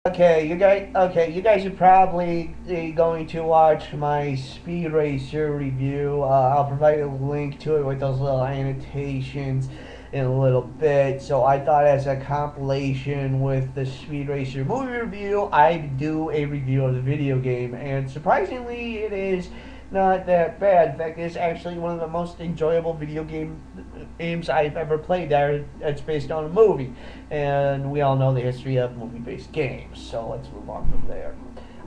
You guys are probably going to watch my Speed Racer review. I'll provide a link to it with those little annotations in a little bit. So I thought, as a compilation with the Speed Racer movie review, I'd do a review of the video game. And surprisingly, it is not that bad. In fact, it's actually one of the most enjoyable games I've ever played. That's based on a movie, and we all know the history of movie-based games. So let's move on from there.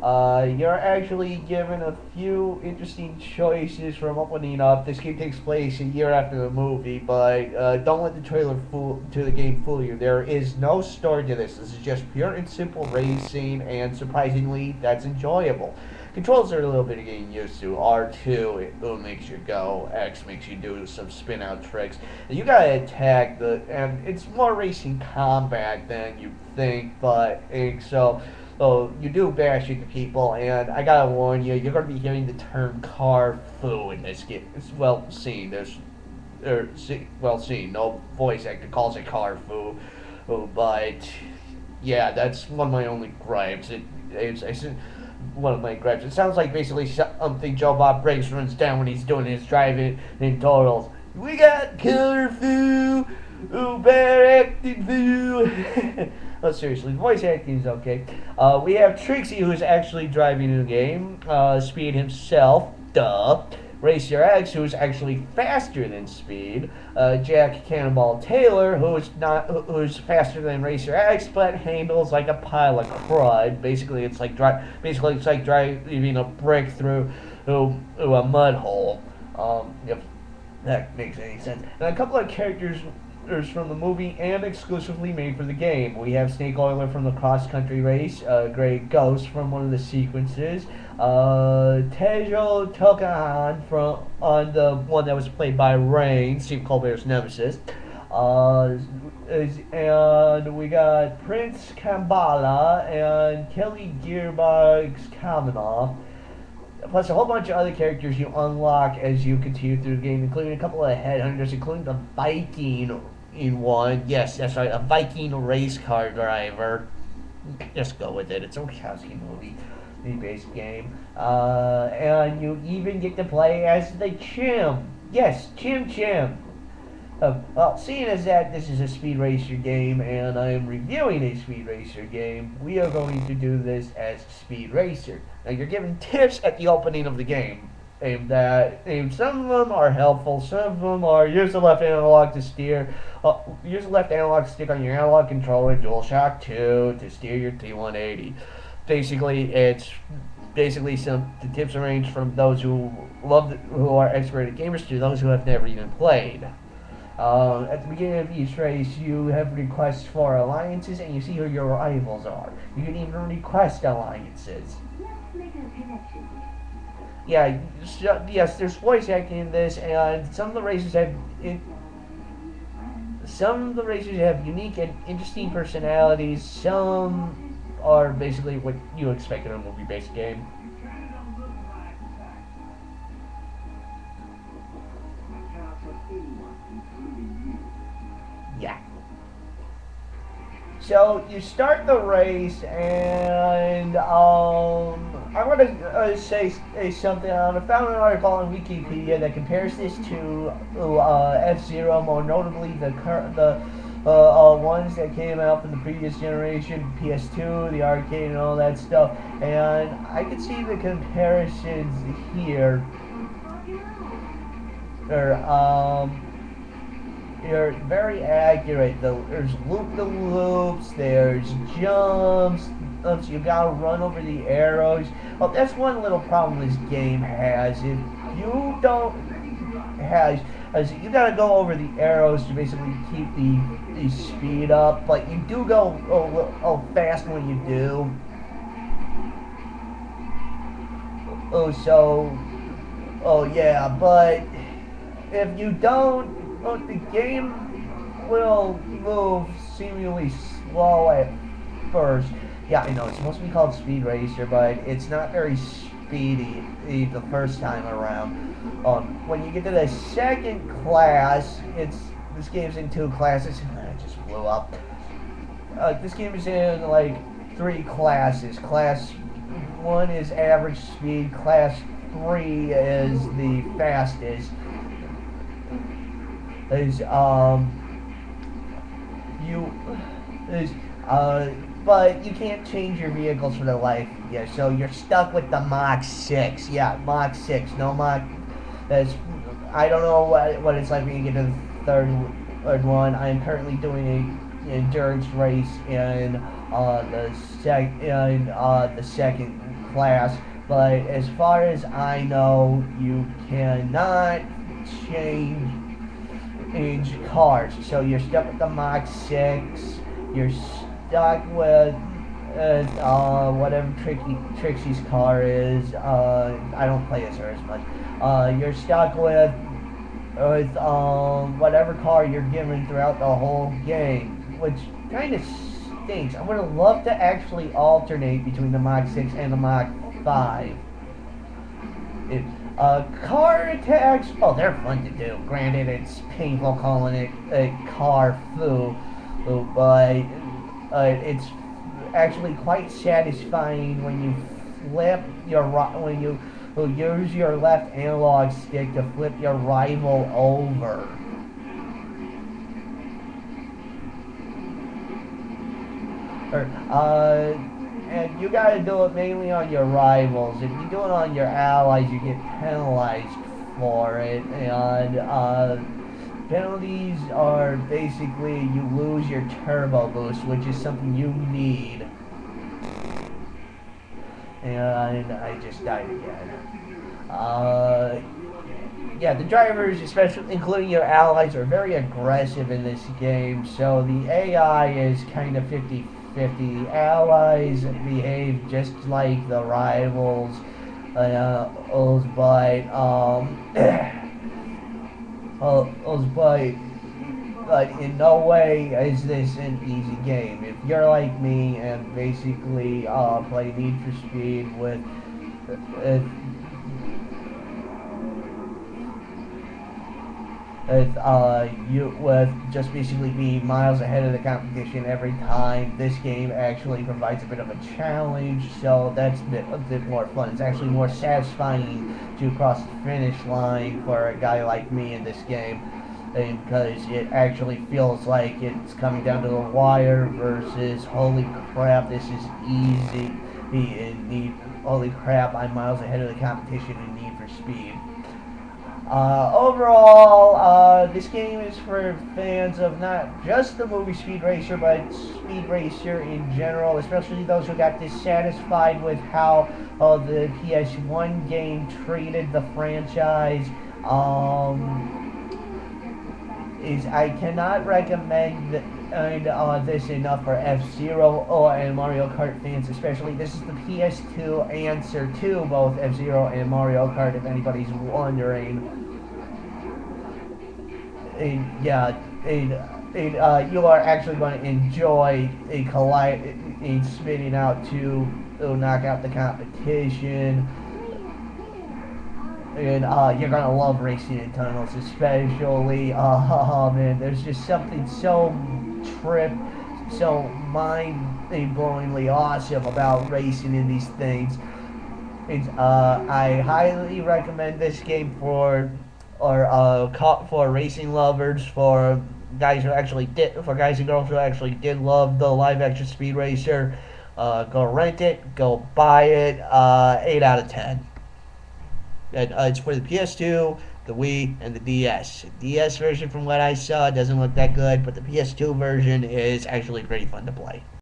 You're actually given a few interesting choices from opening up. This game takes place a year after the movie, but don't let the trailer to the game fool you. There is no story to this. This is just pure and simple racing, and surprisingly, that's enjoyable. Controls are a little bit of getting used to. R2, it makes you go. X makes you do some spin out tricks. And you gotta attack and it's more racing combat than you think, but so you do bash into people, and I gotta warn you, you're gonna be hearing the term car foo in this game. It's well seen. Well seen. No voice actor calls it car foo, but yeah, that's one of my only gripes. It's one of my gripes. It sounds like basically something Joe Bob Briggs runs down when he's doing his driving in totals. We got killer foo, bad acting foo. Oh, seriously, voice acting is okay. We have Trixie, who is actually driving in the game. Speed himself, duh. Racer X, who is actually faster than Speed. Jack Cannonball Taylor, who's faster than Racer X, but handles like a pile of crud. Basically, it's like driving a brick through a mud hole. If that makes any sense. And a couple of characters from the movie and exclusively made for the game. We have Snake Oiler from the cross country race, Grey Ghost from one of the sequences, Tejo Tokahan from on the one that was played by Rain, Steve Colbert's nemesis, and we got Prince Kambala and Kelly Gearbox Kamenov, plus a whole bunch of other characters you unlock as you continue through the game, including a couple of headhunters, including the Viking in one. Yes, that's right, a Viking race car driver. Just go with it. It's a Wachowski movie-based game. And you even get to play as the Chim. Yes, Chim Chim. Well, seeing as that this is a Speed Racer game and I am reviewing a Speed Racer game, we are going to do this as Speed Racer. Now, you're given tips at the opening of the game, and some of them are helpful, some of them are use the left analog to steer, use the left analog stick on your analog controller, DualShock 2 to steer your T180. Basically, the tips range from those who are expert at gamers to those who have never even played. At the beginning of each race, you have requests for alliances, and you see who your rivals are. You can even request alliances. Yeah, yes, there's voice acting in this, and some of the races have unique and interesting personalities. Some are basically what you expect in a movie-based game. Yeah. So you start the race, and I'm gonna say something. I found an article on Wikipedia that compares this to F-Zero, more notably the ones that came out from the previous generation, PS2, the arcade, and all that stuff. And I can see the comparisons here. You're very accurate. There's loop-the-loops, there's jumps, you gotta run over the arrows. Well, that's one little problem this game has. If you don't you gotta go over the arrows to basically keep the speed up, but you do go fast when you do. Yeah, but if you don't, the game will move seemingly slow at first. Yeah, I know, it's supposed to be called Speed Racer, but it's not very speedy the first time around. When you get to the second class, this game's in two classes. I just blew up. This game is in, like, three classes. Class 1 is average speed. Class 3 is the fastest. Is you is but you can't change your vehicles for the life. Yeah, so you're stuck with the Mach 6. Yeah, Mach 6. No Mach. That's, I don't know what it's like when you get to the third one. I am currently doing an endurance race in the second class. But as far as I know, you cannot change cars. So you're stuck with the Mach 6. You're stuck with whatever Trixie's car is. I don't play as her as much. You're stuck with whatever car you're given throughout the whole game, which kind of stinks. I would have loved to actually alternate between the Mach 6 and the Mach 5. Car attacks, oh, they're fun to do. Granted, it's painful calling it a car foo, but it's actually quite satisfying when you flip when you use your left analog stick to flip your rival over. And you gotta do it mainly on your rivals. If you do it on your allies, you get penalized for it. And penalties are basically you lose your turbo boost, which is something you need. And I just died again. Yeah, the drivers, especially including your allies, are very aggressive in this game. So the AI is kind of 50-50. Allies behave just like the rivals, but in no way is this an easy game. If you're like me and basically play Need for Speed with with just basically being miles ahead of the competition every time, this game actually provides a bit of a challenge, so that's a bit more fun. It's actually more satisfying to cross the finish line for a guy like me in this game, because it actually feels like it's coming down to the wire versus holy crap, this is easy. Holy crap, I'm miles ahead of the competition in Need for Speed. Overall, this game is for fans of not just the movie Speed Racer, but Speed Racer in general, especially those who got dissatisfied with how the PS1 game treated the franchise. I cannot recommend this enough for F-Zero and Mario Kart fans, especially. This is the PS2 answer to both F-Zero and Mario Kart, if anybody's wondering. You are actually going to enjoy spinning out to knock out the competition. And you're gonna love racing in tunnels, especially. Man, there's just something so mind-blowingly awesome about racing in these things. I highly recommend this game for racing lovers, for guys and girls who actually did love the live-action Speed Racer. Go rent it, go buy it. 8 out of 10. It's for the PS2, the Wii, and the DS. The DS version, from what I saw, doesn't look that good, but the PS2 version is actually pretty fun to play.